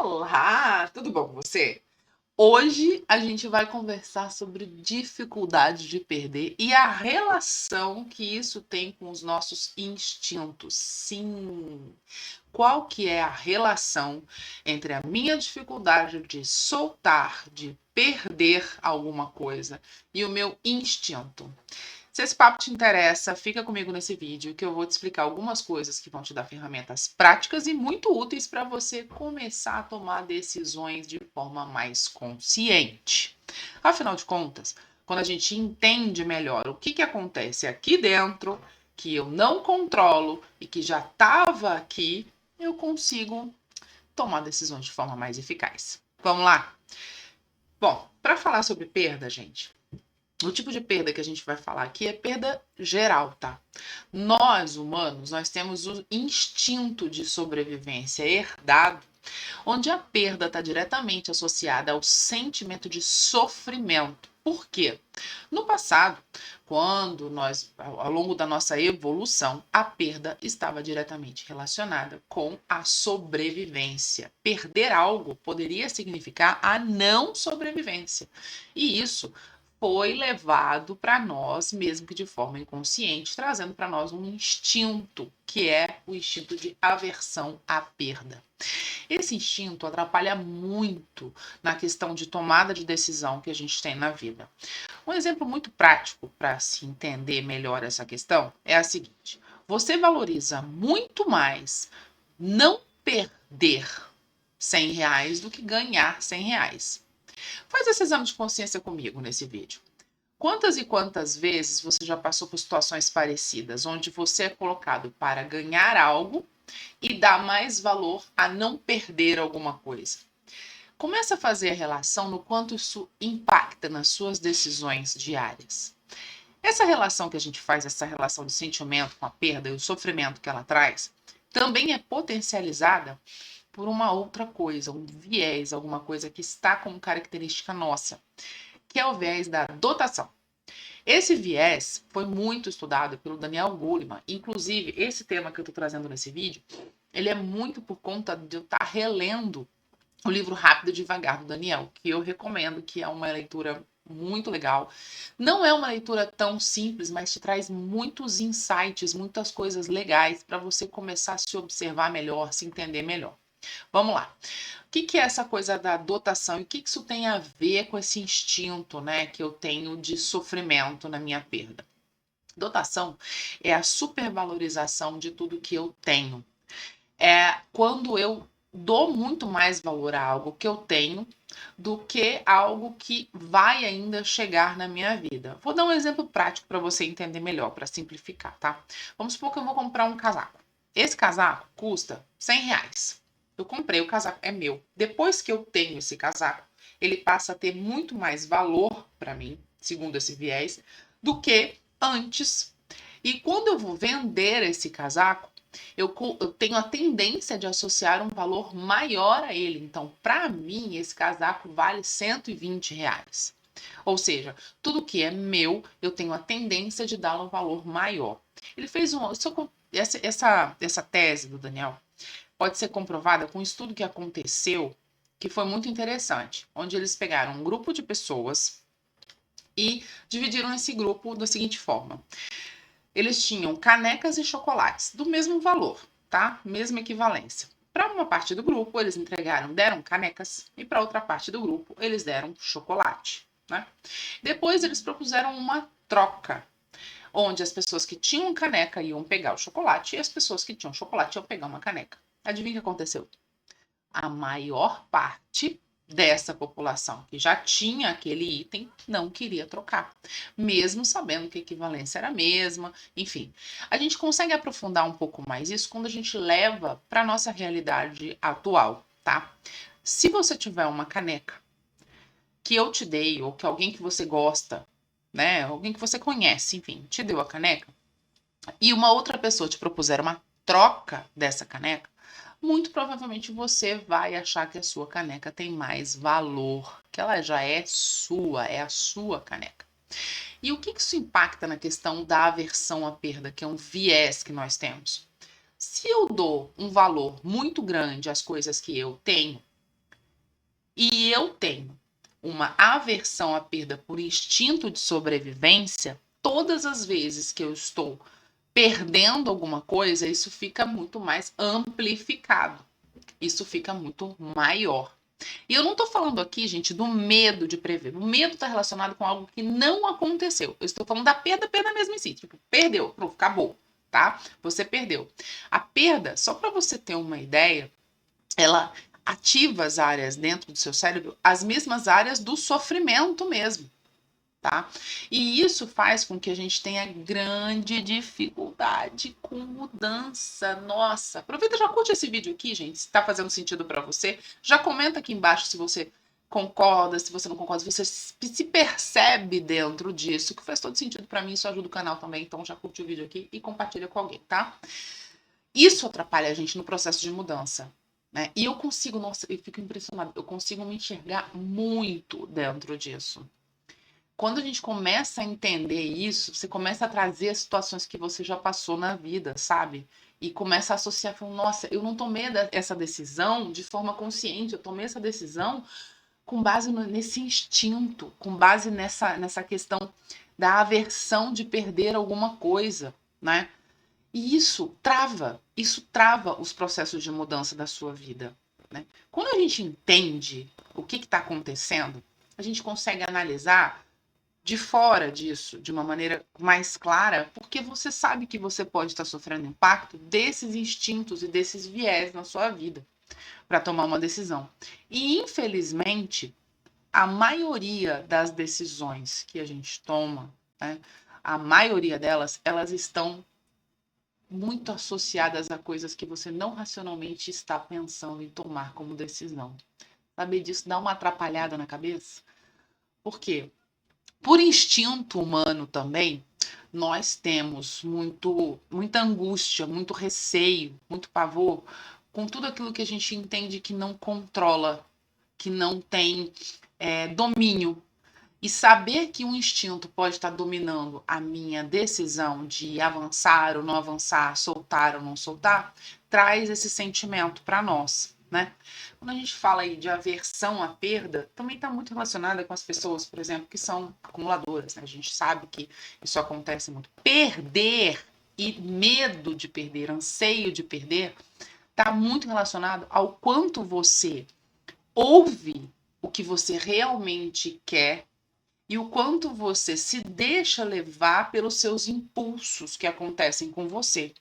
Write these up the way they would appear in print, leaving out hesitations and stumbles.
Olá, tudo bom com você? Hoje a gente vai conversar sobre dificuldade de perder e a relação que isso tem com os nossos instintos. Sim, qual que é a relação entre a minha dificuldade de soltar, de perder alguma coisa e o meu instinto? Se esse papo te interessa, fica comigo nesse vídeo que eu vou te explicar algumas coisas que vão te dar ferramentas práticas e muito úteis para você começar a tomar decisões de forma mais consciente. Afinal de contas, quando a gente entende melhor o que acontece aqui dentro, que eu não controlo e que já estava aqui, eu consigo tomar decisões de forma mais eficaz. Vamos lá? Bom, para falar sobre perda, gente, o tipo de perda que a gente vai falar aqui é perda geral, tá? Nós, humanos, nós temos o instinto de sobrevivência herdado, onde a perda está diretamente associada ao sentimento de sofrimento. Por quê? No passado, quando nós, ao longo da nossa evolução, a perda estava diretamente relacionada com a sobrevivência. Perder algo poderia significar a não sobrevivência. E isso foi levado para nós, mesmo que de forma inconsciente, trazendo para nós um instinto, que é o instinto de aversão à perda. Esse instinto atrapalha muito na questão de tomada de decisão que a gente tem na vida. Um exemplo muito prático para se entender melhor essa questão é a seguinte: você valoriza muito mais não perder R$ 100 do que ganhar R$ 100. Faz esse exame de consciência comigo nesse vídeo. Quantas e quantas vezes você já passou por situações parecidas, onde você é colocado para ganhar algo e dar mais valor a não perder alguma coisa? Começa a fazer a relação no quanto isso impacta nas suas decisões diárias. Essa relação que a gente faz, essa relação de sentimento com a perda e o sofrimento que ela traz, também é potencializada por uma outra coisa, um viés, alguma coisa que está como característica nossa, que é o viés da dotação. Esse viés foi muito estudado pelo Daniel Goleman. Inclusive, esse tema que eu estou trazendo nesse vídeo, ele é muito por conta de eu estar relendo o livro Rápido e Devagar, do Daniel, que eu recomendo, que é uma leitura muito legal. Não é uma leitura tão simples, mas te traz muitos insights, muitas coisas legais para você começar a se observar melhor, se entender melhor. Vamos lá. O que é essa coisa da dotação e o que isso tem a ver com esse instinto, né, que eu tenho de sofrimento na minha perda? Dotação é a supervalorização de tudo que eu tenho. É quando eu dou muito mais valor a algo que eu tenho do que algo que vai ainda chegar na minha vida. Vou dar um exemplo prático para você entender melhor, para simplificar, tá? Vamos supor que eu vou comprar um casaco. Esse casaco custa R$ 100. Eu comprei, o casaco é meu. Depois que eu tenho esse casaco, ele passa a ter muito mais valor para mim, segundo esse viés, do que antes. E quando eu vou vender esse casaco, eu tenho a tendência de associar um valor maior a ele. Então, para mim, esse casaco vale R$ 120. Ou seja, tudo que é meu, eu tenho a tendência de dar um valor maior. Ele fez essa tese do Daniel pode ser comprovada com um estudo que aconteceu, que foi muito interessante, onde eles pegaram um grupo de pessoas e dividiram esse grupo da seguinte forma: eles tinham canecas e chocolates do mesmo valor, tá? Mesma equivalência. Para uma parte do grupo, eles deram canecas e para outra parte do grupo, eles deram chocolate, né? Depois eles propuseram uma troca, onde as pessoas que tinham caneca iam pegar o chocolate e as pessoas que tinham chocolate iam pegar uma caneca. Adivinha o que aconteceu? A maior parte dessa população que já tinha aquele item não queria trocar, mesmo sabendo que a equivalência era a mesma, enfim. A gente consegue aprofundar um pouco mais isso quando a gente leva para a nossa realidade atual, tá? Se você tiver uma caneca que eu te dei, ou que alguém que você gosta, né, alguém que você conhece, enfim, te deu a caneca, e uma outra pessoa te propuser uma troca dessa caneca, muito provavelmente você vai achar que a sua caneca tem mais valor, que ela já é sua, é a sua caneca. E o que isso impacta na questão da aversão à perda, que é um viés que nós temos? Se eu dou um valor muito grande às coisas que eu tenho, e eu tenho uma aversão à perda por instinto de sobrevivência, todas as vezes que eu estou perdendo alguma coisa, isso fica muito mais amplificado. Isso fica muito maior. E eu não estou falando aqui, gente, do medo de prever. O medo está relacionado com algo que não aconteceu. Eu estou falando da perda mesmo em si. Tipo, perdeu, pronto, acabou, tá? Você perdeu. A perda, só para você ter uma ideia, ela ativa as áreas dentro do seu cérebro, as mesmas áreas do sofrimento mesmo, tá? E isso faz com que a gente tenha grande dificuldade com mudança. Nossa, aproveita, já curte esse vídeo aqui, gente, se tá fazendo sentido para você. Já comenta aqui embaixo se você concorda, se você não concorda, se você se percebe dentro disso, que faz todo sentido para mim, isso ajuda o canal também, então já curte o vídeo aqui e compartilha com alguém, tá? Isso atrapalha a gente no processo de mudança, né? E eu consigo, nossa, eu fico impressionada, eu consigo me enxergar muito dentro disso. Quando a gente começa a entender isso, você começa a trazer as situações que você já passou na vida, sabe? E começa a associar, falando, nossa, eu não tomei essa decisão de forma consciente, eu tomei essa decisão com base nesse instinto, com base nessa questão da aversão de perder alguma coisa, né? E isso trava os processos de mudança da sua vida, né? Quando a gente entende o que está acontecendo, a gente consegue analisar de fora disso, de uma maneira mais clara, porque você sabe que você pode estar sofrendo impacto desses instintos e desses viés na sua vida para tomar uma decisão. E, infelizmente, a maioria das decisões que a gente toma, né, a maioria delas, elas estão muito associadas a coisas que você não racionalmente está pensando em tomar como decisão. Saber disso dá uma atrapalhada na cabeça? Por quê? Por instinto humano também, nós temos muita angústia, muito receio, muito pavor com tudo aquilo que a gente entende que não controla, que não tem domínio. E saber que um instinto pode estar dominando a minha decisão de avançar ou não avançar, soltar ou não soltar, traz esse sentimento para nós, né? Quando a gente fala aí de aversão à perda, também está muito relacionada com as pessoas, por exemplo, que são acumuladoras, né? A gente sabe que isso acontece muito. Perder e medo de perder, anseio de perder, está muito relacionado ao quanto você ouve o que você realmente quer e o quanto você se deixa levar pelos seus impulsos que acontecem com você.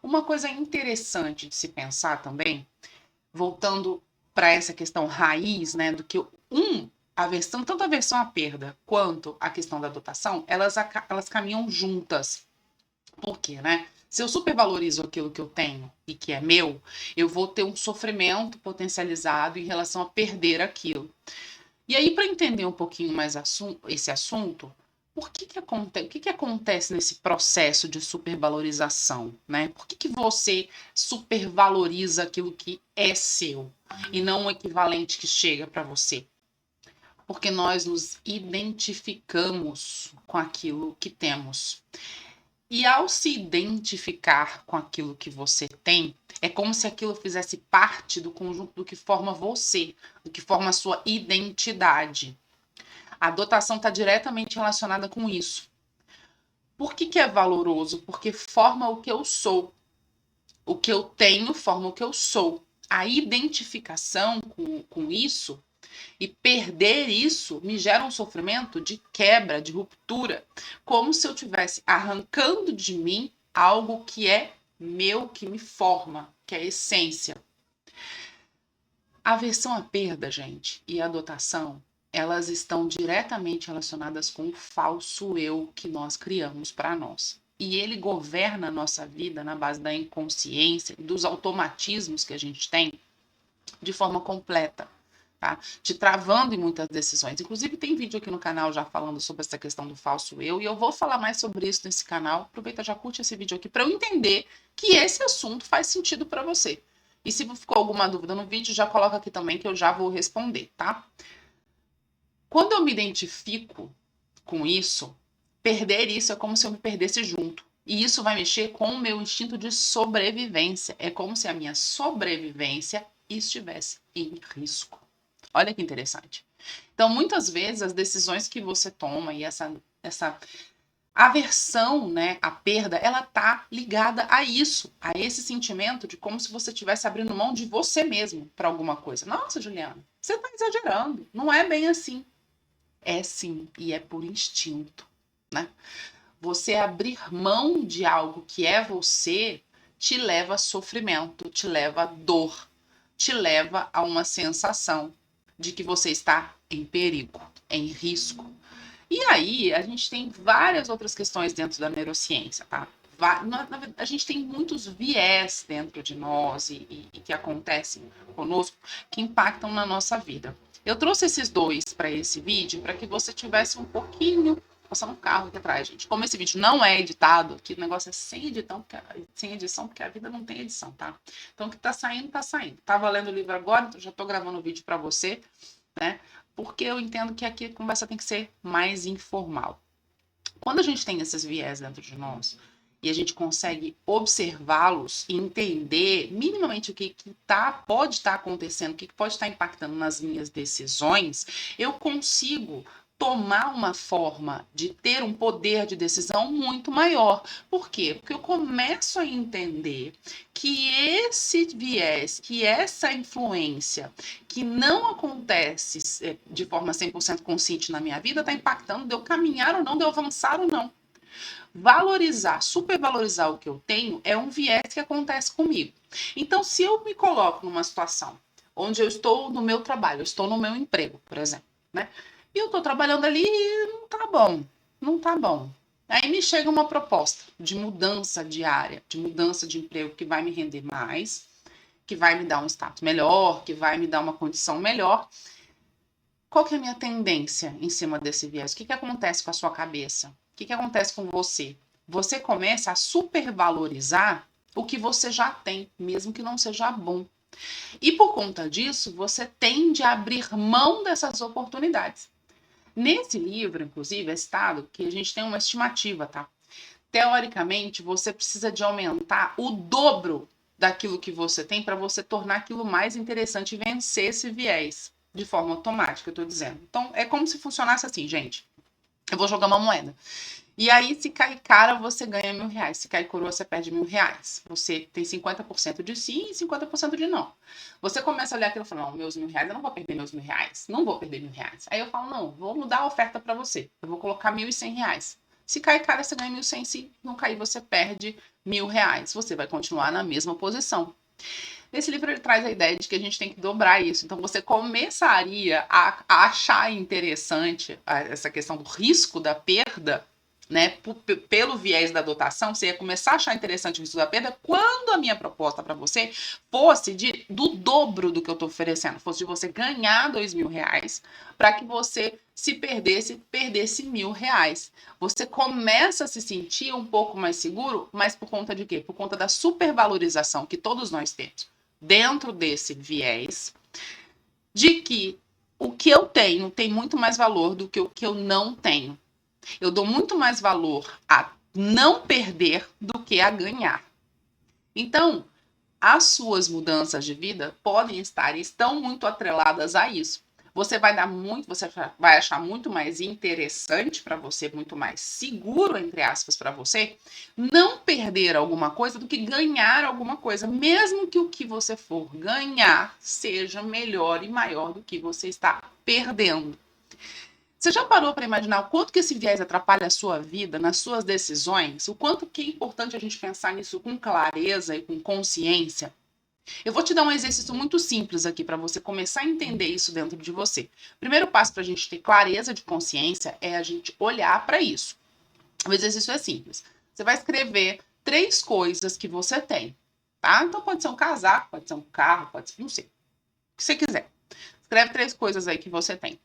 Uma coisa interessante de se pensar também, voltando para essa questão raiz, né, do que tanto a aversão à perda quanto a questão da dotação, elas caminham juntas. Por quê, né? Se eu supervalorizo aquilo que eu tenho e que é meu, eu vou ter um sofrimento potencializado em relação a perder aquilo. E aí, para entender um pouquinho mais esse assunto, o que acontece nesse processo de supervalorização, né? Por que você supervaloriza aquilo que é seu e não o equivalente que chega para você? Porque nós nos identificamos com aquilo que temos. E ao se identificar com aquilo que você tem, é como se aquilo fizesse parte do conjunto do que forma você, do que forma a sua identidade. A dotação está diretamente relacionada com isso. Por que é valoroso? Porque forma o que eu sou. O que eu tenho forma o que eu sou. A identificação com isso e perder isso me gera um sofrimento de quebra, de ruptura, como se eu estivesse arrancando de mim algo que é meu, que me forma, que é a essência. A aversão à perda, gente, e a adotação, elas estão diretamente relacionadas com o falso eu que nós criamos para nós. E ele governa a nossa vida na base da inconsciência, dos automatismos que a gente tem de forma completa. Tá? Te travando em muitas decisões. Inclusive, tem vídeo aqui no canal já falando sobre essa questão do falso eu, e eu vou falar mais sobre isso nesse canal. Aproveita, já curte esse vídeo aqui para eu entender que esse assunto faz sentido para você. E se ficou alguma dúvida no vídeo, já coloca aqui também que eu já vou responder, tá? Quando eu me identifico com isso, perder isso é como se eu me perdesse junto. E isso vai mexer com o meu instinto de sobrevivência. É como se a minha sobrevivência estivesse em risco. Olha que interessante. Então, muitas vezes, as decisões que você toma e essa aversão, né, à perda, ela tá ligada a isso, a esse sentimento de como se você estivesse abrindo mão de você mesmo para alguma coisa. Nossa, Juliana, você tá exagerando. Não é bem assim. É sim, e é por instinto, né? Você abrir mão de algo que é você te leva a sofrimento, te leva a dor, te leva a uma sensação de que você está em perigo, em risco. E aí, a gente tem várias outras questões dentro da neurociência, tá? A gente tem muitos viés dentro de nós e que acontecem conosco que impactam na nossa vida. Eu trouxe esses dois para esse vídeo para que você tivesse um pouquinho. Passando um carro aqui atrás, gente. Como esse vídeo não é editado, que o negócio é sem edição, porque a vida não tem edição, tá? Então, o que tá saindo, tá saindo. Tava lendo o livro agora, então já tô gravando o vídeo para você, né? Porque eu entendo que aqui a conversa tem que ser mais informal. Quando a gente tem esses viés dentro de nós e a gente consegue observá-los e entender minimamente o que pode estar acontecendo, o que pode estar impactando nas minhas decisões, eu consigo tomar uma forma de ter um poder de decisão muito maior. Por quê? Porque eu começo a entender que esse viés, que essa influência que não acontece de forma 100% consciente na minha vida, está impactando de eu caminhar ou não, de eu avançar ou não. Valorizar, supervalorizar o que eu tenho é um viés que acontece comigo. Então, se eu me coloco numa situação onde eu estou no meu trabalho, eu estou no meu emprego, por exemplo, né? E eu estou trabalhando ali e não tá bom, não tá bom. Aí me chega uma proposta de mudança de área, de mudança de emprego que vai me render mais, que vai me dar um status melhor, que vai me dar uma condição melhor. Qual que é a minha tendência em cima desse viés? O que acontece com a sua cabeça? O que acontece com você? Você começa a supervalorizar o que você já tem, mesmo que não seja bom. E por conta disso, você tende a abrir mão dessas oportunidades. Nesse livro, inclusive, é citado que a gente tem uma estimativa, tá? Teoricamente, você precisa de aumentar o dobro daquilo que você tem para você tornar aquilo mais interessante e vencer esse viés de forma automática, eu tô dizendo. Então, é como se funcionasse assim, gente. Eu vou jogar uma moeda. E aí, se cair cara, você ganha R$1.000. Se cair coroa, você perde R$1.000. Você tem 50% de sim e 50% de não. Você começa a olhar aquilo e fala, não, meus R$1.000, eu não vou perder meus R$1.000. Não vou perder R$1.000. Aí eu falo, não, vou mudar a oferta para você. Eu vou colocar R$1.100. Se cair cara, você ganha 1.100. Se não cair, você perde R$1.000. Você vai continuar na mesma posição. Nesse livro ele traz a ideia de que a gente tem que dobrar isso. Então você começaria a achar interessante essa questão do risco da perda, né, pelo viés da dotação, você ia começar a achar interessante o risco da perda quando a minha proposta para você fosse do dobro do que eu estou oferecendo, fosse de você ganhar R$2.000 para que você, se perdesse R$1.000. Você começa a se sentir um pouco mais seguro, mas por conta de quê? Por conta da supervalorização que todos nós temos dentro desse viés de que o que eu tenho tem muito mais valor do que o que eu não tenho. Eu dou muito mais valor a não perder do que a ganhar. Então, as suas mudanças de vida podem estar e estão muito atreladas a isso. Você vai achar muito mais interessante para você, muito mais seguro, entre aspas, para você, não perder alguma coisa do que ganhar alguma coisa, mesmo que o que você for ganhar seja melhor e maior do que você está perdendo. Você já parou para imaginar o quanto que esse viés atrapalha a sua vida, nas suas decisões? O quanto que é importante a gente pensar nisso com clareza e com consciência? Eu vou te dar um exercício muito simples aqui para você começar a entender isso dentro de você. O primeiro passo para a gente ter clareza de consciência é a gente olhar para isso. O exercício é simples. Você vai escrever 3 coisas que você tem, tá? Então pode ser um casaco, pode ser um carro, pode ser, não sei, o que você quiser. Escreve 3 coisas aí que você tem.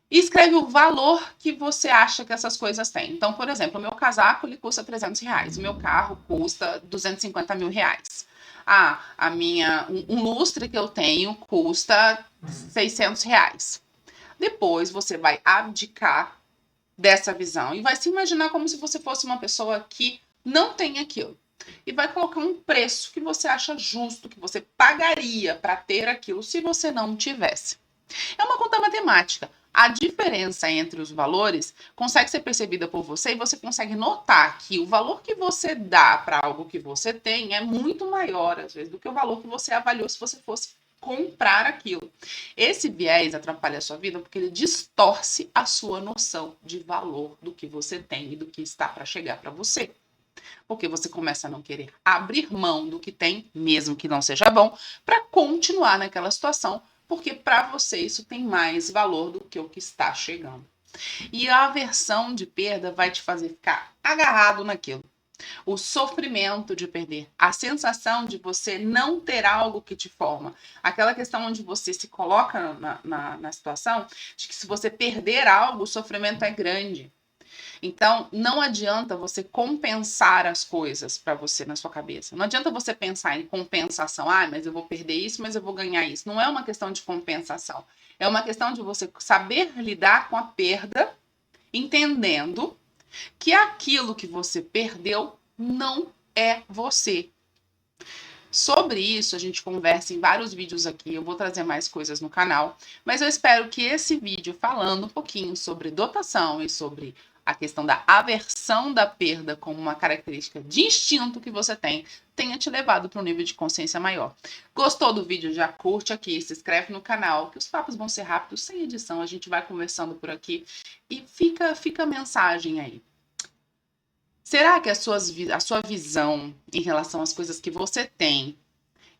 E escreve o valor que você acha que essas coisas têm. Então, por exemplo, o meu casaco ele custa R$300, o meu carro custa R$250.000. Um lustre que eu tenho custa R$600. Depois você vai abdicar dessa visão e vai se imaginar como se você fosse uma pessoa que não tem aquilo. E vai colocar um preço que você acha justo, que você pagaria para ter aquilo se você não tivesse. É uma conta matemática. A diferença entre os valores consegue ser percebida por você e você consegue notar que o valor que você dá para algo que você tem é muito maior, às vezes, do que o valor que você avaliou se você fosse comprar aquilo. Esse viés atrapalha a sua vida porque ele distorce a sua noção de valor do que você tem e do que está para chegar para você. Porque você começa a não querer abrir mão do que tem, mesmo que não seja bom, para continuar naquela situação, porque para você isso tem mais valor do que o que está chegando. E a aversão de perda vai te fazer ficar agarrado naquilo. O sofrimento de perder, a sensação de você não ter algo que te forma, aquela questão onde você se coloca na situação de que se você perder algo, o sofrimento é grande. Então, não adianta você compensar as coisas para você na sua cabeça. Não adianta você pensar em compensação. Ah, mas eu vou perder isso, mas eu vou ganhar isso. Não é uma questão de compensação. É uma questão de você saber lidar com a perda, entendendo que aquilo que você perdeu não é você. Sobre isso, a gente conversa em vários vídeos aqui. Eu vou trazer mais coisas no canal. Mas eu espero que esse vídeo falando um pouquinho sobre dotação e sobre a questão da aversão da perda como uma característica de instinto que você tem, tenha te levado para um nível de consciência maior. Gostou do vídeo? Já curte aqui, se inscreve no canal, que os papos vão ser rápidos, sem edição. A gente vai conversando por aqui e fica a mensagem aí. Será que a sua visão em relação às coisas que você tem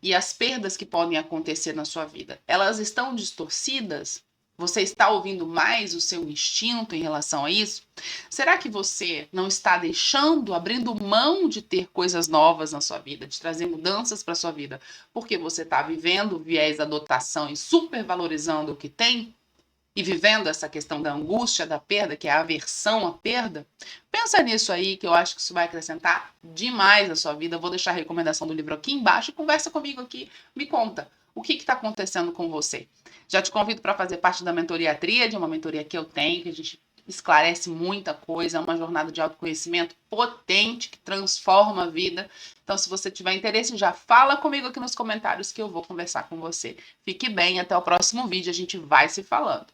e as perdas que podem acontecer na sua vida, elas estão distorcidas? Você está ouvindo mais o seu instinto em relação a isso? Será que você não está deixando, abrindo mão de ter coisas novas na sua vida, de trazer mudanças para a sua vida, porque você está vivendo o viés da dotação e supervalorizando o que tem? E vivendo essa questão da angústia da perda, que é a aversão à perda? Pensa nisso aí, que eu acho que isso vai acrescentar demais na sua vida. Eu vou deixar a recomendação do livro aqui embaixo e conversa comigo aqui. Me conta o que está acontecendo com você. Já te convido para fazer parte da mentoria Tríade, uma mentoria que eu tenho, que a gente esclarece muita coisa, é uma jornada de autoconhecimento potente que transforma a vida. Então, se você tiver interesse, já fala comigo aqui nos comentários que eu vou conversar com você. Fique bem, até o próximo vídeo, a gente vai se falando.